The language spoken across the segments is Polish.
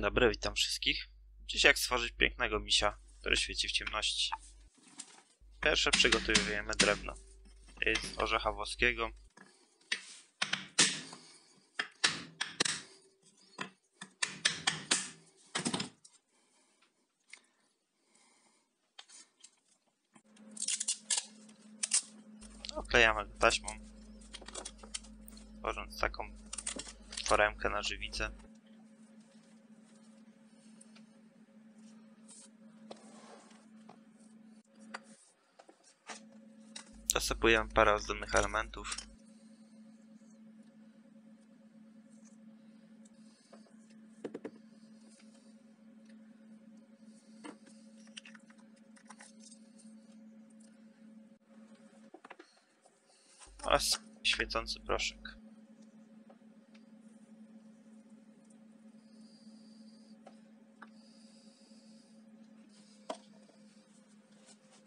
dobry, witam wszystkich. Dziś jak stworzyć pięknego misia, który świeci w ciemności. Pierwsze przygotowujemy drewno. Jest z orzecha włoskiego. Oklejamy go taśmą, tworząc taką foremkę na żywicę. Zasypujemy parę ozdobnych elementów. Oraz świecący proszek.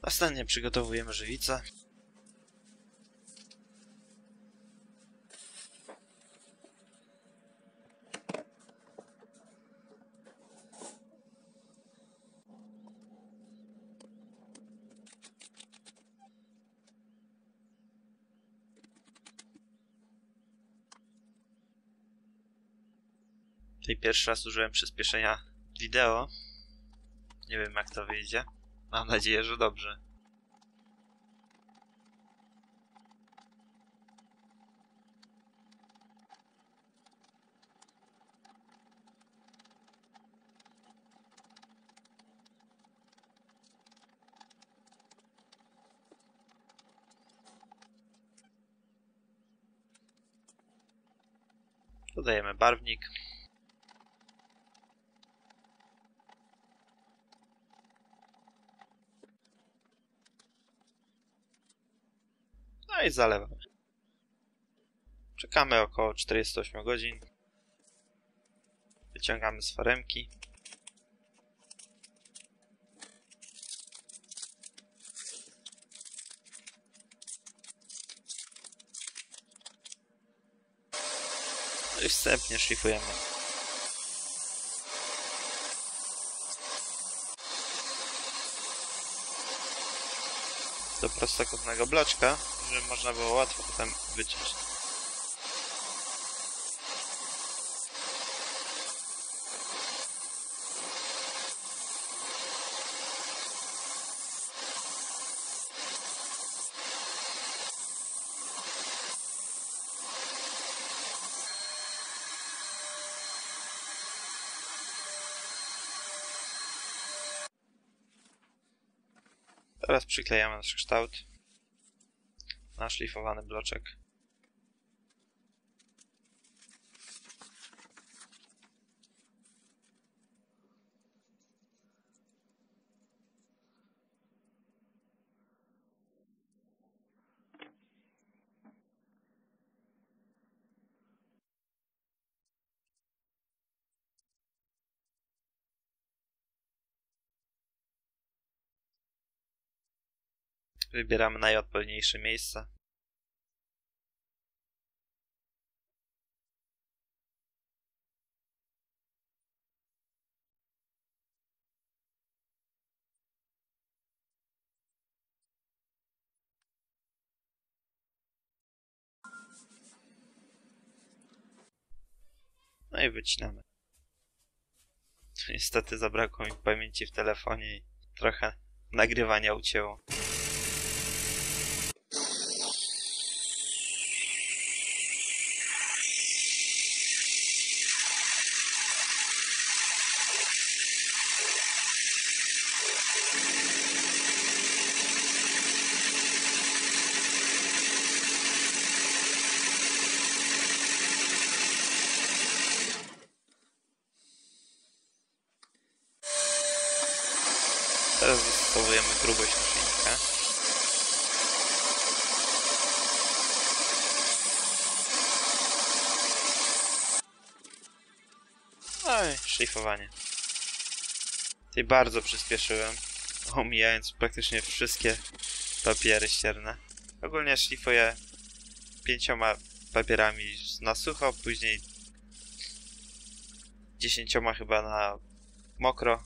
Następnie przygotowujemy żywicę. Tutaj pierwszy raz użyłem przyspieszenia wideo. Nie wiem jak to wyjdzie. Mam nadzieję, że dobrze. Dodajemy barwnik. No i zalewamy. Czekamy około 48 godzin. Wyciągamy z foremki. No i wstępnie szlifujemy. Do prostokątnego bloczka, żeby można było łatwo potem wyciąć. Teraz przyklejamy nasz kształt na szlifowany bloczek. Wybieramy najodpowiedniejsze miejsce. No i wycinamy. Niestety zabrakło mi pamięci w telefonie i trochę nagrywania ucięło. Teraz dostosowujemy grubość naszyjnika. No i szlifowanie. Tutaj bardzo przyspieszyłem, omijając praktycznie wszystkie papiery ścierne. Ogólnie szlifuję 5 papierami na sucho, później 10 chyba na mokro.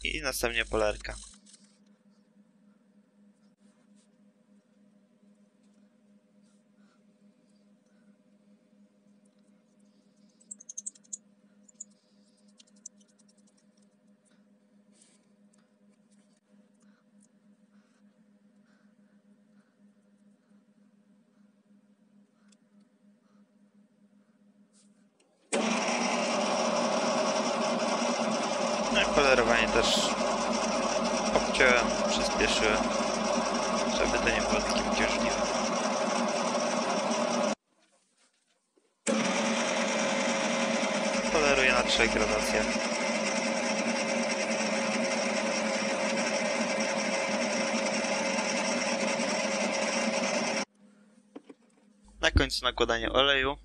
I następnie polerka. No i polerowanie też obciąłem, przyspieszyłem, żeby to nie było takie uciążliwe. Poleruję na 3 gradacjach. Na końcu nakładanie oleju,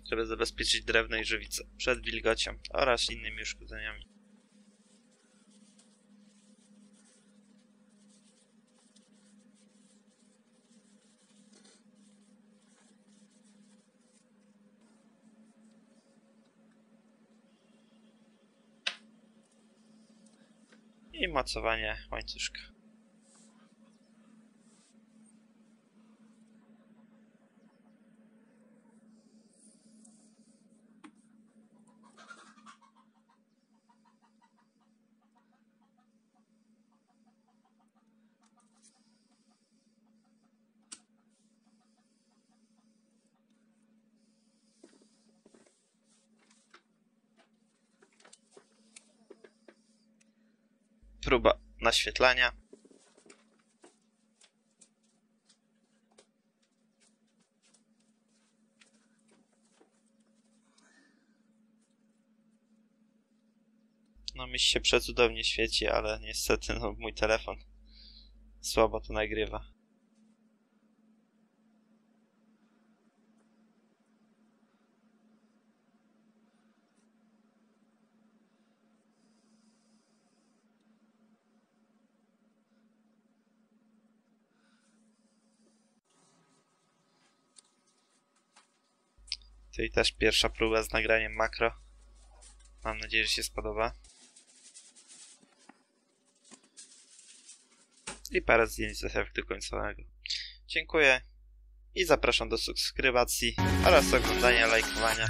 żeby zabezpieczyć drewno i żywicę przed wilgocią oraz innymi uszkodzeniami. I mocowanie łańcuszka. Próba naświetlania. No mi się przecudownie świeci, ale niestety mój telefon słabo to nagrywa. Tutaj też pierwsza próba z nagraniem makro. Mam nadzieję, że się spodoba. I parę zdjęć z efektu końcowego. Dziękuję i zapraszam do subskrybacji oraz oglądania, lajkowania.